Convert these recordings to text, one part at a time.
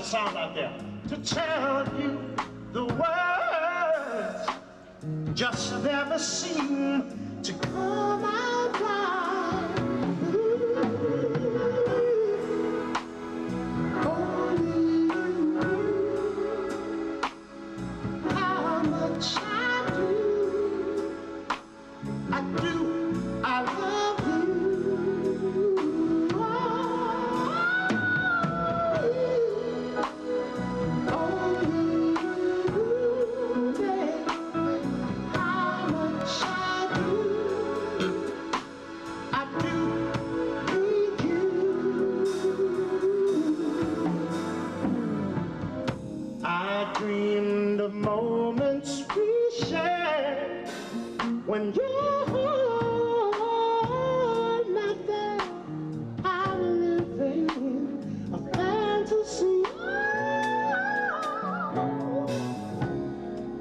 the sound out there. To tell you the words just never seem to come out right. Only how much I do, I love you. Dreamed of moments we shared when you're not there. I'm living a fantasy,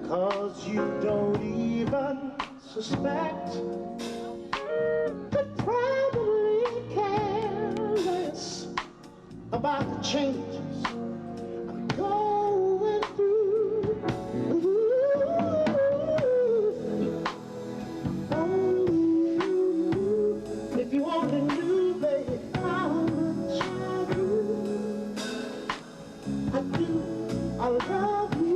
'cause you don't even suspect. But probably careless about the changes I'm going through. If you only knew, baby, how much I do, I love you.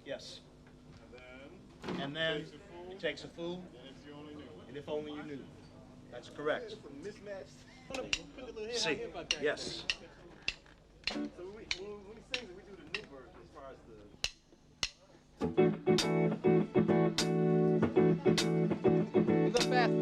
Yes. And then it takes a fool, and if only you knew. That's correct. See, yes. So when he sings it, we do the new version as far as the... You go fast.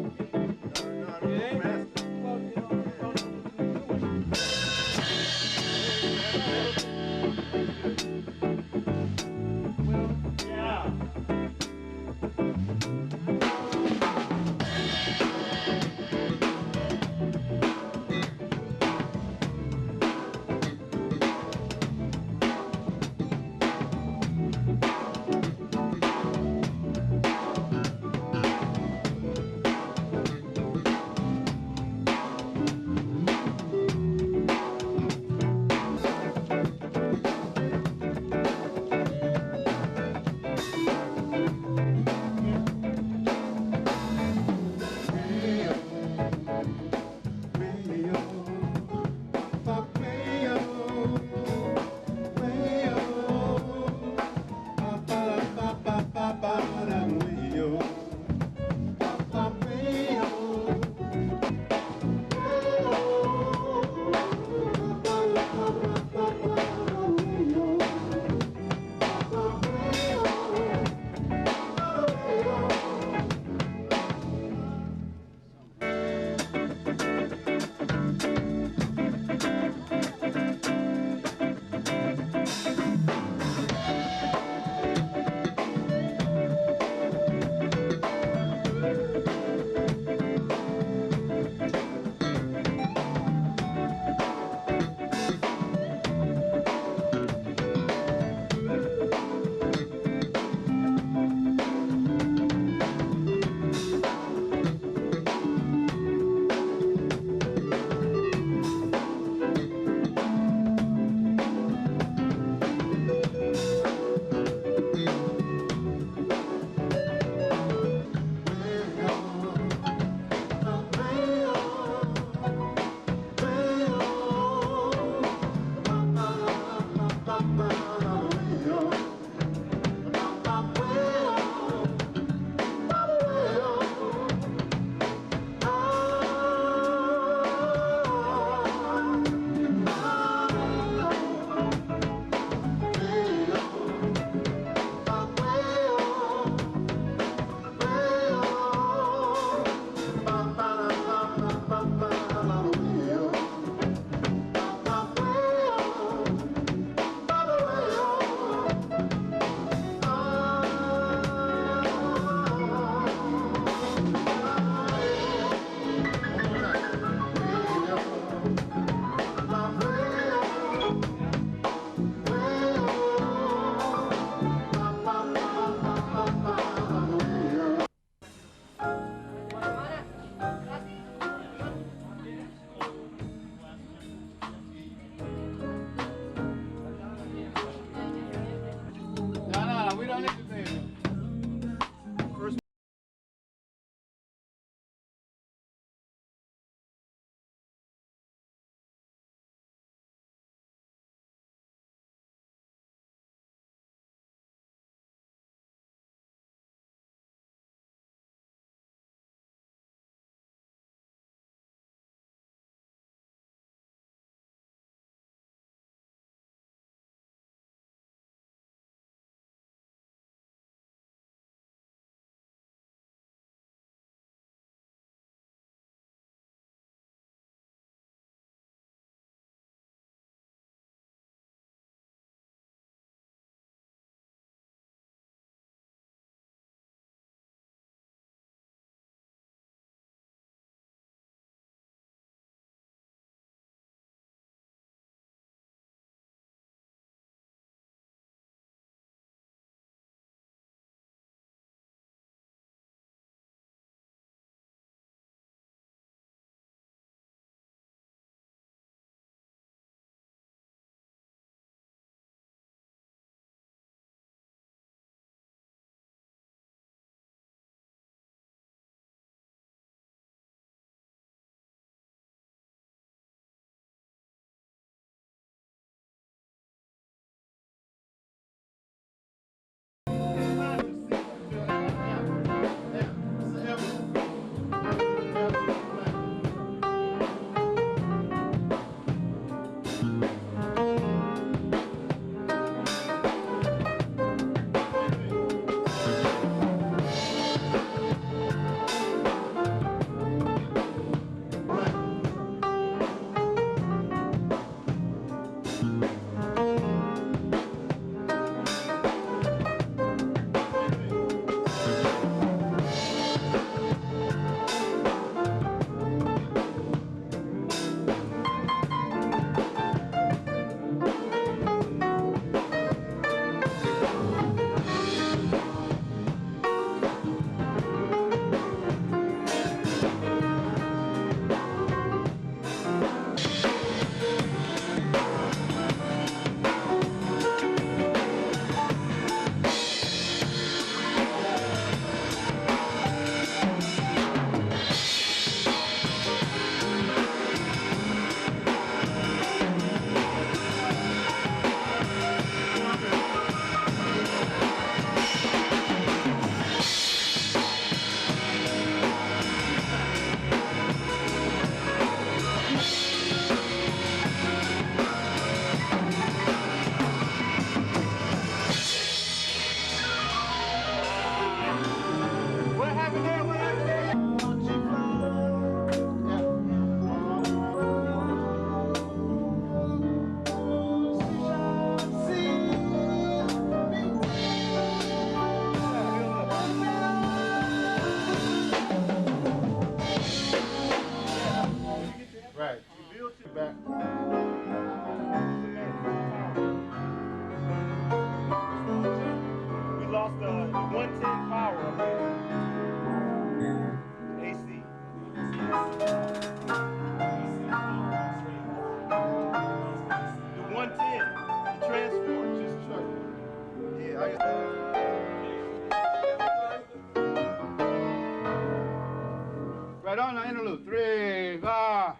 Right on the interlude. 3, 4.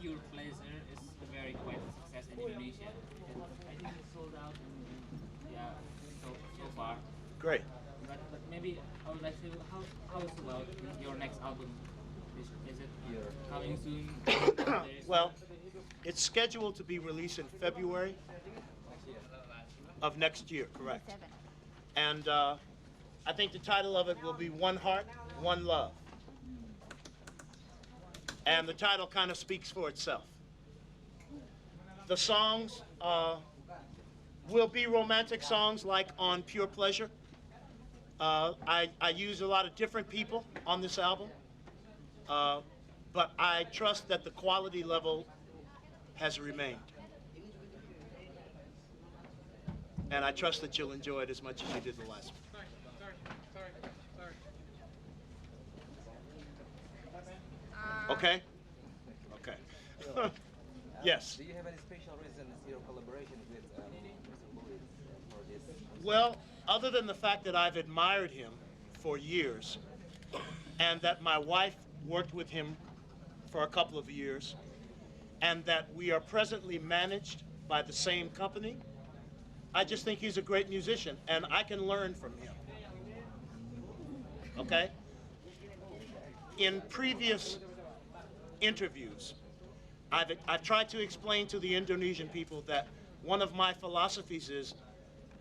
Your Pleasure is very quite a success in Indonesia. I think it's sold out in, yeah, so far. Great. But maybe I would like to how is about your next album? Is it coming soon? Well, it's scheduled to be released in February of next year, correct? And I think the title of it will be One Heart, One Love. And the title kind of speaks for itself. The songs will be romantic songs like on Pure Pleasure. I use a lot of different people on this album, but I trust that the quality level has remained. And I trust that you'll enjoy it as much as you did the last one. Okay? Okay. Yes. Do you have any special reasons your collaboration with Mr. Lewis for this? Well, other than the fact that I've admired him for years, and that my wife worked with him for a couple of years, and that we are presently managed by the same company, I just think he's a great musician, and I can learn from him. Okay? In previous interviews, I've tried to explain to the Indonesian people that one of my philosophies is,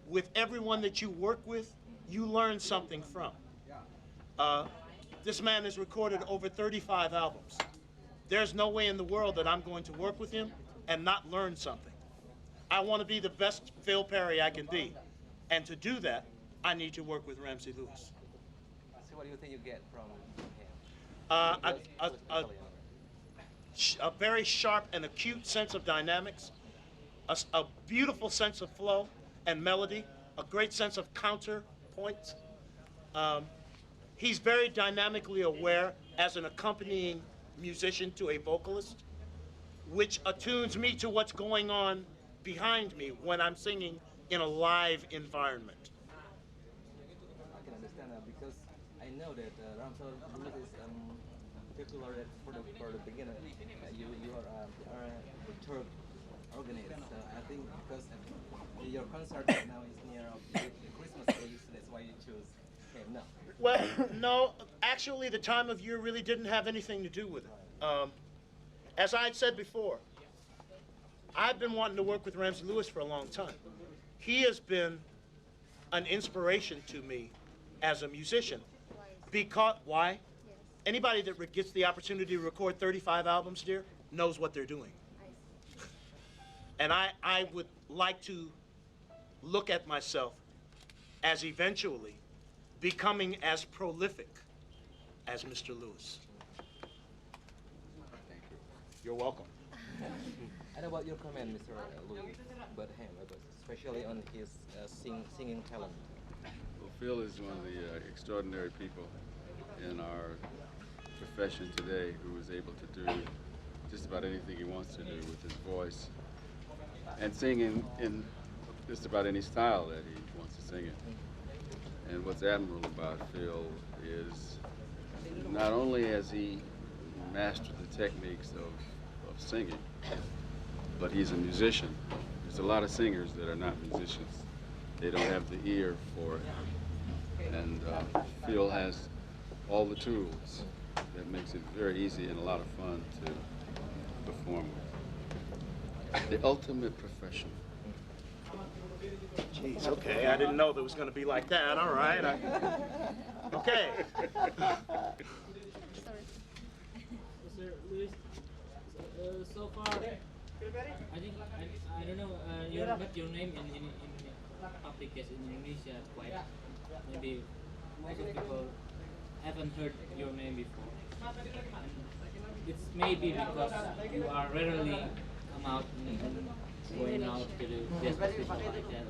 with everyone that you work with, you learn something from. This man has recorded over 35 albums. There's no way in the world that I'm going to work with him and not learn something. I want to be the best Phill Perry I can be. And to do that, I need to work with Ramsey Lewis. So what do you think you get from him? A very sharp and acute sense of dynamics, a beautiful sense of flow and melody, a great sense of counterpoint. He's very dynamically aware as an accompanying musician to a vocalist, which attunes me to what's going on behind me when I'm singing in a live environment. I can understand that because I know that Ramsey Lewis is particular for the beginner. You are a tour organist. I think because your concert right now is near the Christmas day, so that's why you choose him. No. Well, no, actually the time of year really didn't have anything to do with it. As I had said before, I've been wanting to work with Ramsey Lewis for a long time. He has been an inspiration to me as a musician. Because, why? Anybody that gets the opportunity to record 35 albums, dear, knows what they're doing. And I would like to look at myself as eventually becoming as prolific as Mr. Lewis. Thank you. You're welcome. And about your comment, Mr. Louis, about him, especially on his singing talent? Well, Phill is one of the extraordinary people in our profession today who is able to do just about anything he wants to do with his voice and sing in just about any style that he wants to sing in. And what's admirable about Phill is not only has he mastered the techniques of singing, but he's a musician. There's a lot of singers that are not musicians. They don't have the ear for it. And Phill has all the tools that makes it very easy and a lot of fun to perform with. The ultimate professional. Jeez, okay, I didn't know that it was going to be like that. All right. Okay. Sir Luis, so far, I think, I don't know, you got your name in public as in Indonesia quite, maybe most of people haven't heard your name before. And it's maybe because you are rarely come out and going out to the jazz festival like that.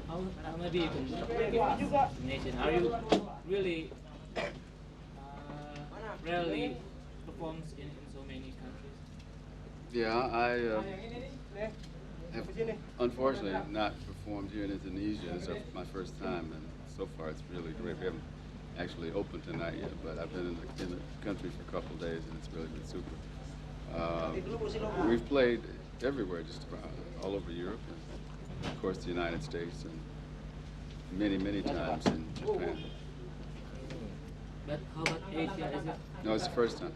How maybe you can give us explanation. Are you really rarely performs in so many countries? Yeah, I have unfortunately not performed here in Indonesia. It's my first time, and so far it's really great. We haven't actually opened tonight yet, but I've been in the country for a couple of days, and it's really been super. We've played everywhere, just about all over Europe, and of course the United States, and many, many times in Japan. But how about Asia? Is it? No, it's the first time.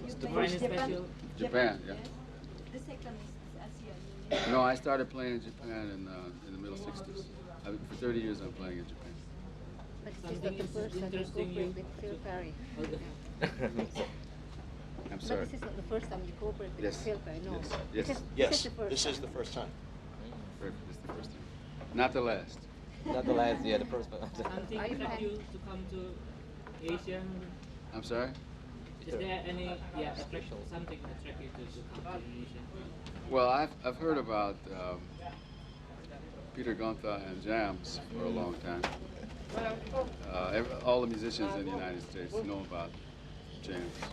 It's the first special. Japan, yeah. The second is Asia. No, I started playing in Japan in the middle '60s. For 30 years I'm playing in Japan. But this is not the first time you cooperate with Phill Perry. I'm But sorry. this is not the first time you cooperate with Yes. Phill Perry, no. Yes. This is Yes, the first this time. is the first time. This is the first time. Not the last. Not the last, yeah, the first one. Something Are you attract fan- you to come to Asia? I'm sorry? Is there any something attract you to come to Indonesia? Well, I've heard about Peter Gunther and Jamz for a long time. All the musicians in the United States know about Jamz.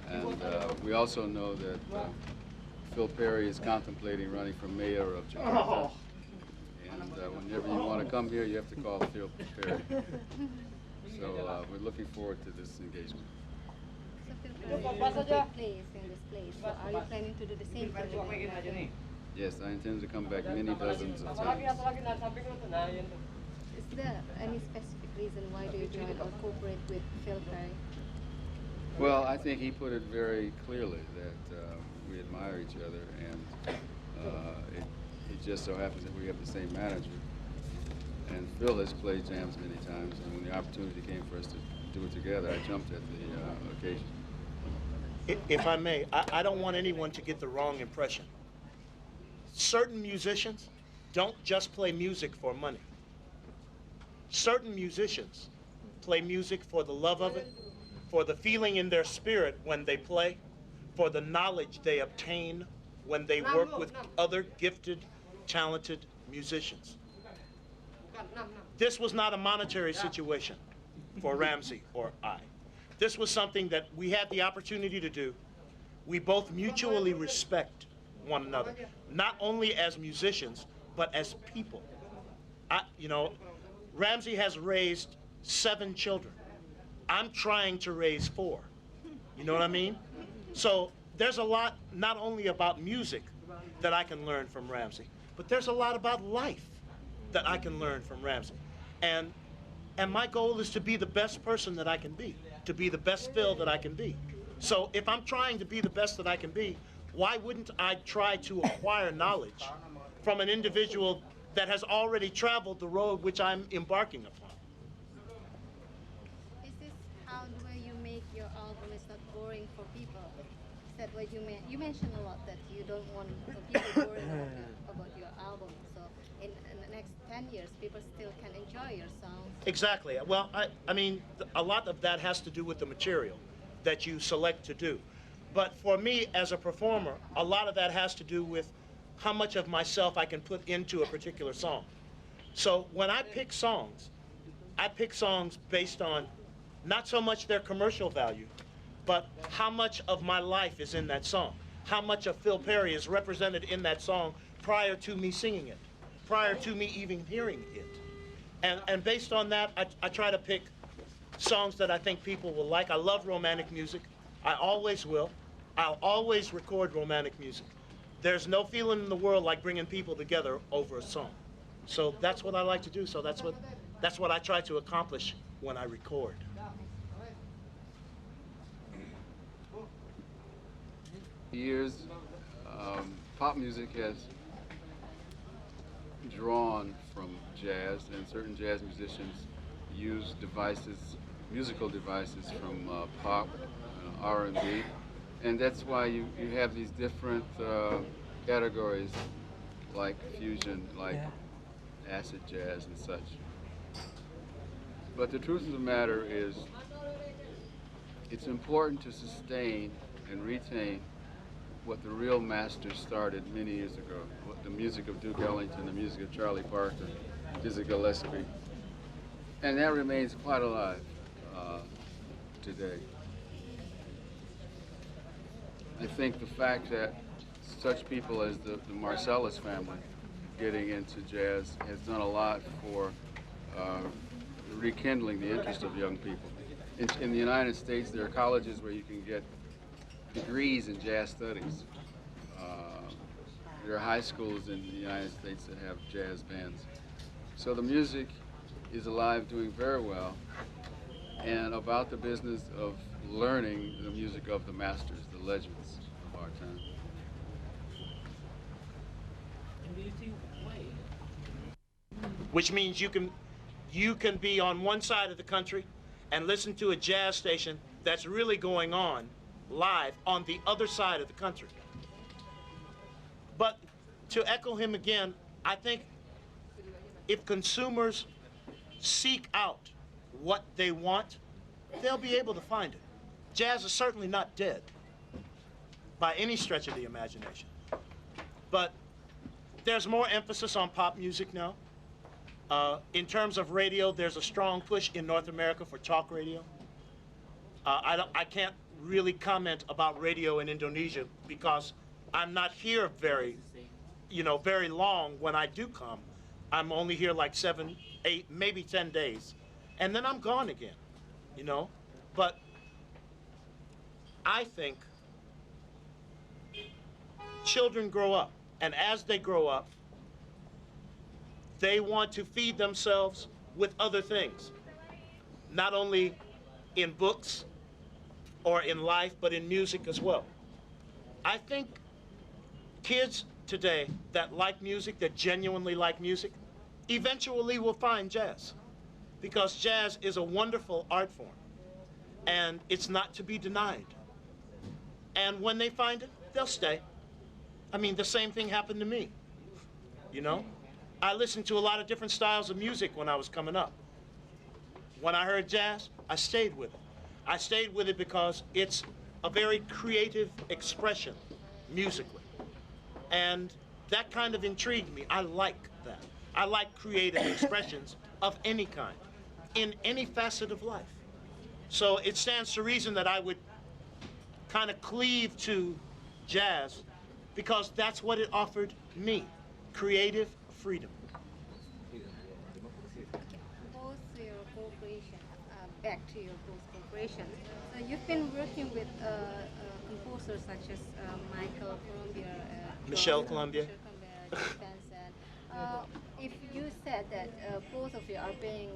And we also know that Phill Perry is contemplating running for mayor of Jakarta. And whenever you want to come here, you have to call Phill Perry. So we're looking forward to this engagement. So Phill Perry will take place in this place. So are you planning to do the same thing? Yes, I intend to come back many dozens of times. Is there any specific reason why do you join or cooperate with Phill Perry? Well, I think he put it very clearly that we admire each other, and it just so happens that we have the same manager. And Phill has played Jamz many times, and when the opportunity came for us to do it together, I jumped at the occasion. If I may, I don't want anyone to get the wrong impression. Certain musicians don't just play music for money. Certain musicians play music for the love of it, for the feeling in their spirit when they play, for the knowledge they obtain when they work with other gifted, talented musicians. This was not a monetary situation for Ramsey or I. This was something that we had the opportunity to do. We both mutually respect one another, not only as musicians, but as people. Ramsey has raised 7 children. I'm trying to raise 4. You know what I mean? So there's a lot, not only about music that I can learn from Ramsey, but there's a lot about life that I can learn from Ramsey. And my goal is to be the best person that I can be, to be the best Phill that I can be. So if I'm trying to be the best that I can be, why wouldn't I try to acquire knowledge from an individual that has already traveled the road which I'm embarking upon? Is this how the way you make your album is not boring for people? Is that what you mentioned a lot that you don't want people boring about your album. So in the next 10 years, people still can enjoy your songs. Exactly. Well, I mean, a lot of that has to do with the material that you select to do. But for me as a performer, a lot of that has to do with how much of myself I can put into a particular song. So when I pick songs based on not so much their commercial value, but how much of my life is in that song. How much of Phill Perry is represented in that song prior to me singing it, prior to me even hearing it. And based on that, I try to pick songs that I think people will like. I love romantic music. I always will. I'll always record romantic music. There's no feeling in the world like bringing people together over a song. So that's what I like to do. So that's what I try to accomplish when I record. Years, pop music has drawn from jazz, and certain jazz musicians use musical devices from pop, R&B, and that's why you have these different categories like fusion, like acid jazz and such. But the truth of the matter is, it's important to sustain and retain what the real masters started many years ago. The music of Duke Ellington, the music of Charlie Parker, Dizzy Gillespie. And that remains quite alive today. I think the fact that such people as the Marcellus family getting into jazz has done a lot for rekindling the interest of young people. In the United States, there are colleges where you can get degrees in jazz studies. There are high schools in the United States that have jazz bands. So the music is alive, doing very well, and about the business of learning the music of the masters, the legends of our time. And do you think why? Which means you can be on one side of the country and listen to a jazz station that's really going on live on the other side of the country. But to echo him again, I think if consumers seek out what they want, they'll be able to find it. Jazz is certainly not dead by any stretch of the imagination. But there's more emphasis on pop music now. In terms of radio, there's a strong push in North America for talk radio. I can't really comment about radio in Indonesia because I'm not here very long when I do come. I'm only here like 7, 8, maybe 10 days. And then I'm gone again, But I think children grow up, and as they grow up, they want to feed themselves with other things, not only in books or in life, but in music as well. I think kids today that like music, that genuinely like music, eventually will find jazz, because jazz is a wonderful art form, and it's not to be denied. And when they find it, they'll stay. I mean, the same thing happened to me, I listened to a lot of different styles of music when I was coming up. When I heard jazz, I stayed with it. I stayed with it because it's a very creative expression musically. And that kind of intrigued me. I like that. I like creative expressions of any kind, in any facet of life. So it stands to reason that I would kind of cleave to jazz because that's what it offered me, creative freedom. Both your cooperation, back to your both cooperation. So you've been working with composers such as Michael Columbia, Michelle Columbia. If you said that both of you are paying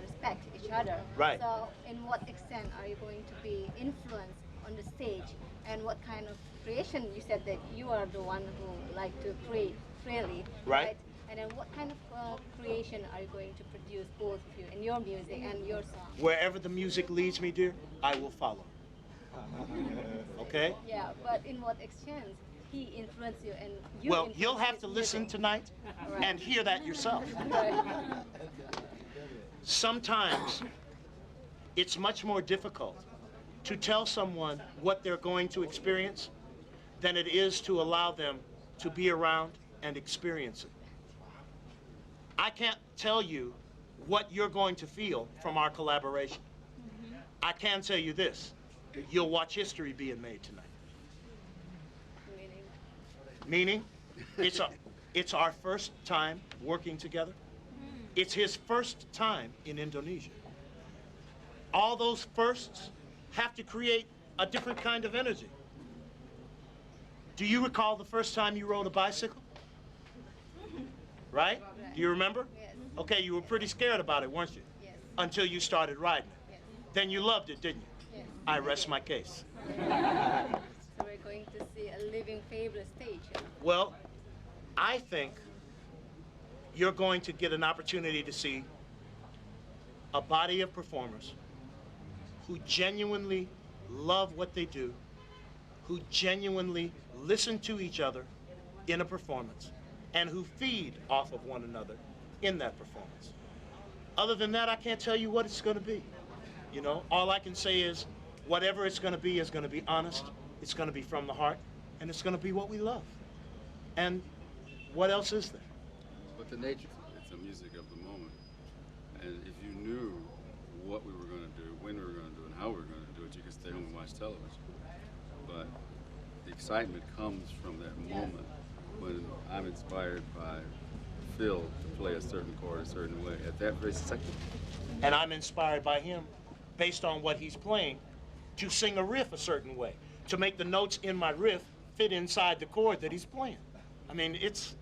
respect each other, right. So in what extent are you going to be influenced on the stage, and what kind of creation? You said that you are the one who like to create freely, right? And then what kind of creation are you going to produce, both of you, in your music and your song? Wherever the music leads me, dear, I will follow. Okay? Yeah, but in what extent he influenced you and you? Well, you'll have to listen tonight and hear that yourself. Sometimes it's much more difficult to tell someone what they're going to experience than it is to allow them to be around and experience it. I can't tell you what you're going to feel from our collaboration. I can tell you this: you'll watch history being made tonight. Meaning, it's our first time working together. It's his first time in Indonesia. All those firsts have to create a different kind of energy. Do you recall the first time you rode a bicycle? Right? Do you remember? Yes. Okay, you were pretty scared about it, weren't you? Yes. Until you started riding it. Yes. Then you loved it, didn't you? Yes. I rest my case. So we're going to see a living fabulous stage. Well, I think you're going to get an opportunity to see a body of performers who genuinely love what they do, who genuinely listen to each other in a performance, and who feed off of one another in that performance. Other than that, I can't tell you what it's going to be. All I can say is whatever it's going to be is going to be honest, it's going to be from the heart, and it's going to be what we love. And what else is there? But the nature, it's the music of the moment. And if you knew what we were going to do, when we were going to do it, and how we were going to do it, you could stay home and watch television. But the excitement comes from that moment when I'm inspired by Phill to play a certain chord a certain way at that very second. And I'm inspired by him, based on what he's playing, to sing a riff a certain way, to make the notes in my riff fit inside the chord that he's playing. I mean, it's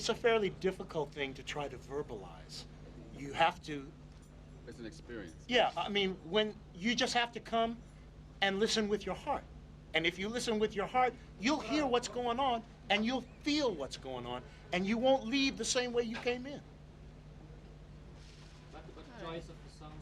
a fairly difficult thing to try to verbalize. You have to... It's an experience. Yeah, I mean, when you just have to come and listen with your heart. And if you listen with your heart, you'll hear what's going on, and you'll feel what's going on, and you won't leave the same way you came in. But the choice of the songs.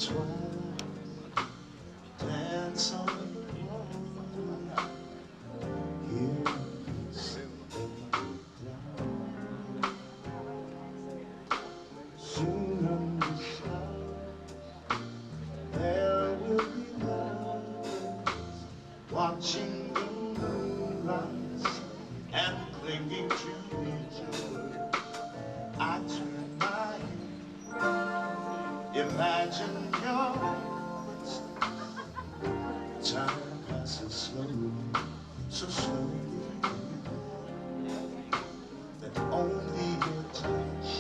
twilight, dance on the wall. Here soon on the side, there will be lovers watching the moonrise and clinging to each other. I turn my head, imagine your footsteps. Time passes slowly, so slowly that only your touch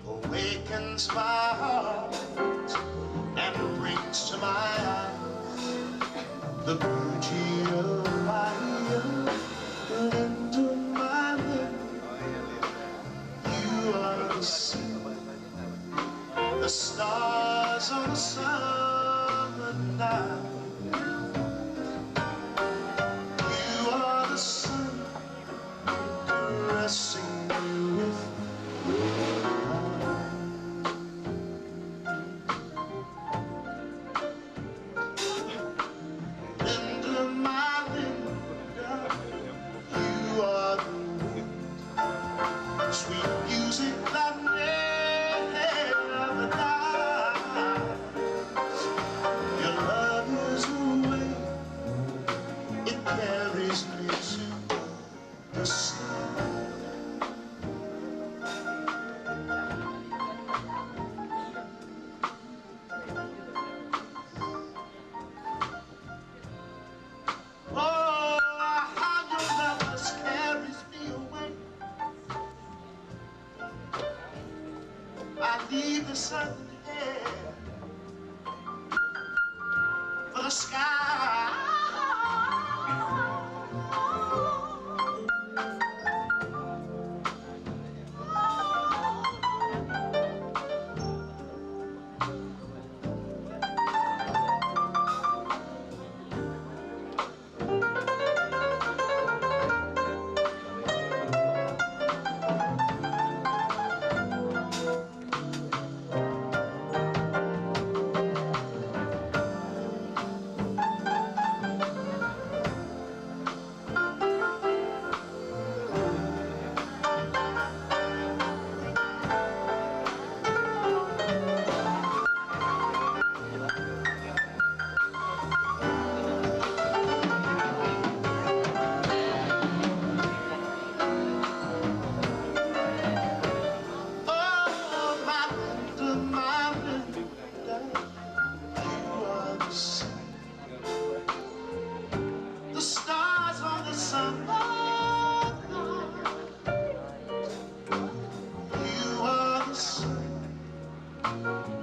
awakens my heart and brings to my eyes the beauty of my youth. Into my life, you are the sun, the stars on a summer night. You are the sun, caressing me with your eyes. Into my window, you are the wind, sweet music that never dies. Your love is a wave, it carries me to the sky. Oh, how your love just carries me away. I leave the sun here for the sky.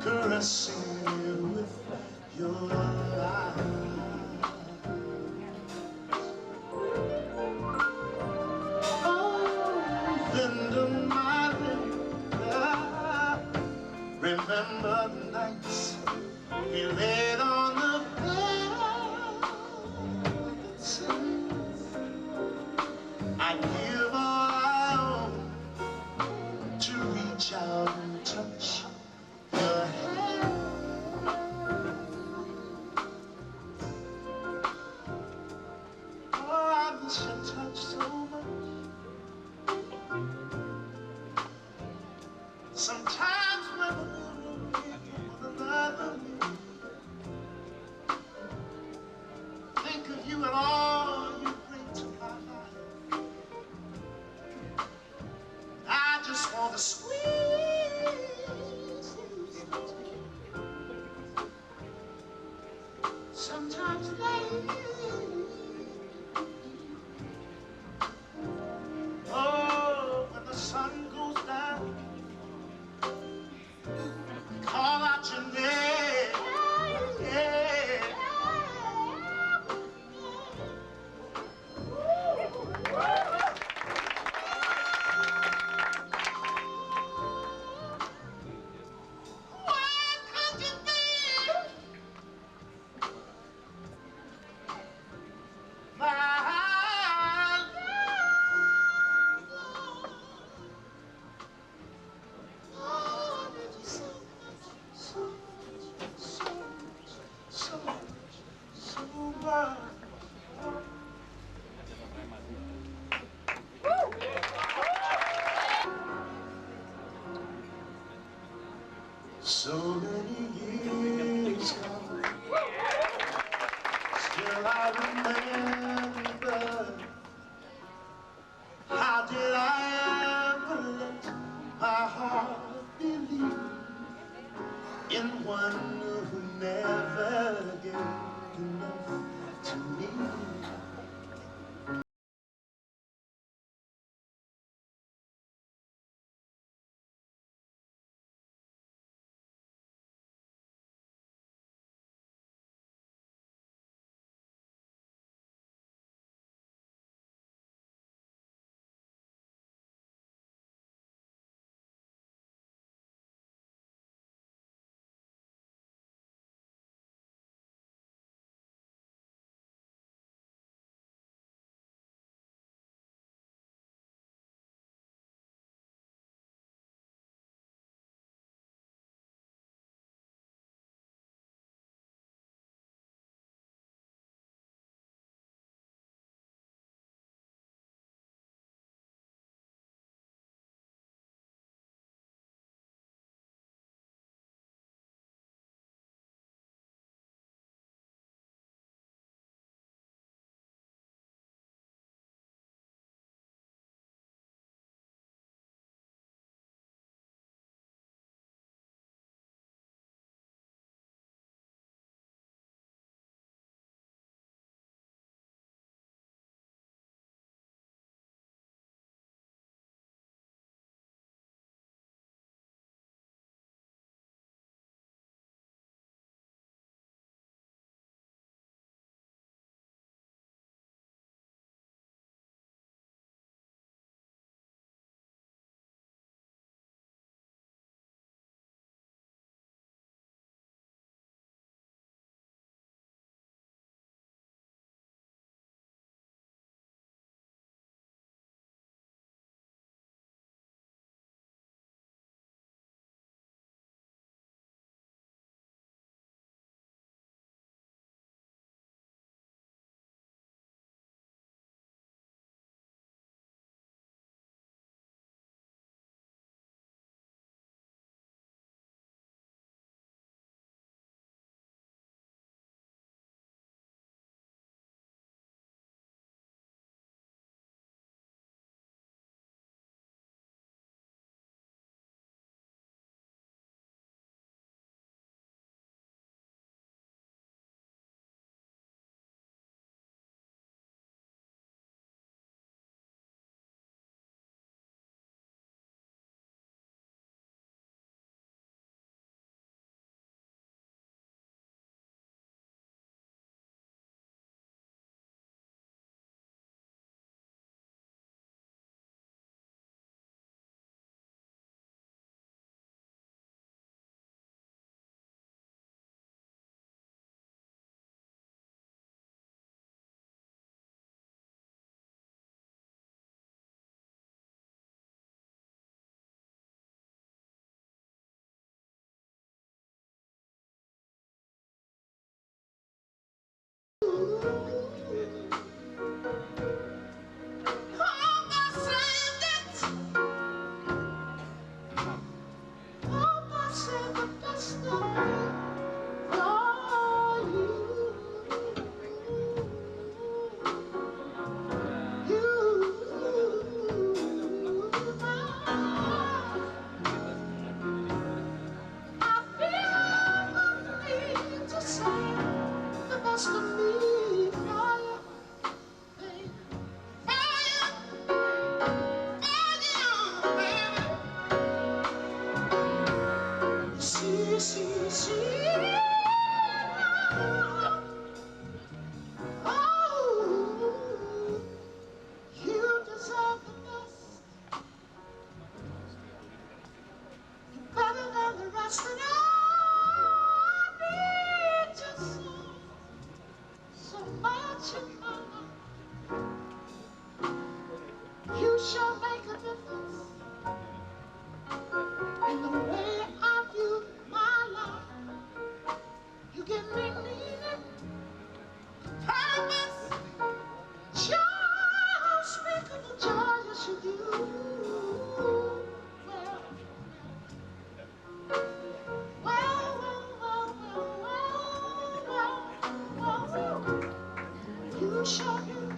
Caressing you with your eyes. Oh, Linda, my Linda, remember the nights we laid on the velvet seats. I'd give all I own to reach out and touch your hand. Oh, I miss your touch so much. Sometimes when we're with one another, think of you and all you bring to my life. I just want to squeeze you. Sometimes late. Oh, when the sun goes down You shall make a difference in the way I view my life. You give me meaning, purpose, joy, unspeakable joy, yes you do. You shall do.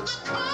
the